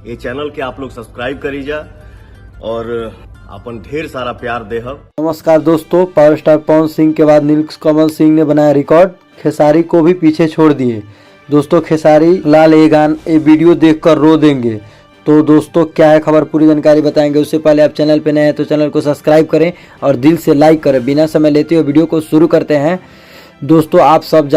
ये चैनल के आप लोग सब्सक्राइब करीजा और अपन ढेर सारा प्यार देहब। नमस्कार दोस्तों, पावर स्टार पवन सिंह के बाद नीलकमल सिंह ने बनाया रिकॉर्ड, खेसारी को भी पीछे छोड़ दिए। दोस्तों खेसारी लाल ये वीडियो देखकर रो देंगे। तो दोस्तों क्या है खबर, पूरी जानकारी बताएंगे। उससे पहले आप चैनल पे नए हैं तो चैनल को सब्सक्राइब करें और दिल से लाइक करें। बिना समय लेते हुए वीडियो को शुरू करते हैं। दोस्तों आप सब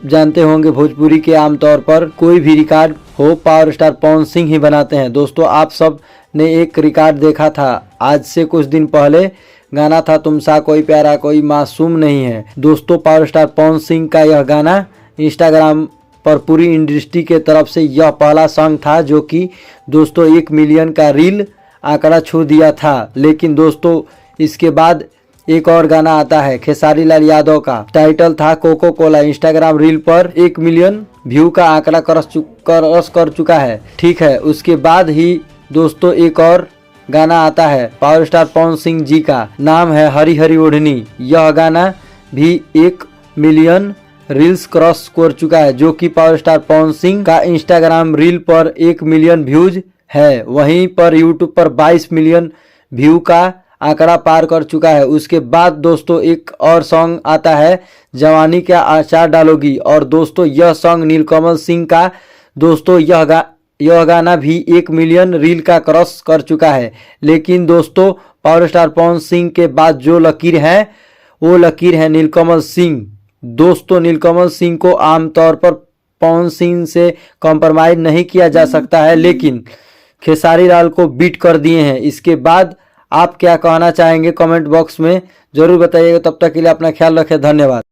जानते होंगे भोजपुरी के आमतौर पर कोई भी रिकॉर्ड हो पावर स्टार पवन सिंह ही बनाते हैं। दोस्तों आप सब ने एक रिकॉर्ड देखा था आज से कुछ दिन पहले, गाना था तुम सा कोई प्यारा कोई मासूम नहीं है। दोस्तों पावर स्टार पवन सिंह का यह गाना इंस्टाग्राम पर पूरी इंडस्ट्री के तरफ से यह पहला सॉन्ग था जो कि दोस्तों 1 मिलियन का रील आंकड़ा छू दिया था। लेकिन दोस्तों इसके बाद एक और गाना आता है खेसारी लाल यादव का, टाइटल था कोको कोला। इंस्टाग्राम रील पर 1 मिलियन व्यू का आंकड़ा क्रॉस कर चुका है। ठीक है, उसके बाद ही दोस्तों एक और गाना आता है पावर स्टार पवन सिंह जी का, नाम है हरी हरी ओढ़नी। यह गाना भी 1 मिलियन रील्स क्रॉस कर चुका है जो कि पावर स्टार पवन सिंह का इंस्टाग्राम रील पर 1 मिलियन व्यूज है। वहीं पर यूट्यूब पर 22 मिलियन व्यू का आंकड़ा पार कर चुका है। उसके बाद दोस्तों एक और सॉन्ग आता है जवानी का अचार डालोगी, और दोस्तों यह सॉन्ग नीलकमल सिंह का। दोस्तों यह गाना भी 1 मिलियन रील का क्रॉस कर चुका है। लेकिन दोस्तों पावर स्टार पवन सिंह के बाद जो लकीर है वो लकीर है नीलकमल सिंह। दोस्तों नीलकमल सिंह को आमतौर पर पवन सिंह से कॉम्प्रोमाइज नहीं किया जा सकता है, लेकिन खेसारी लाल को बीट कर दिए हैं। इसके बाद आप क्या कहना चाहेंगे कमेंट बॉक्स में जरूर बताइएगा। तब तक के लिए अपना ख्याल रखें, धन्यवाद।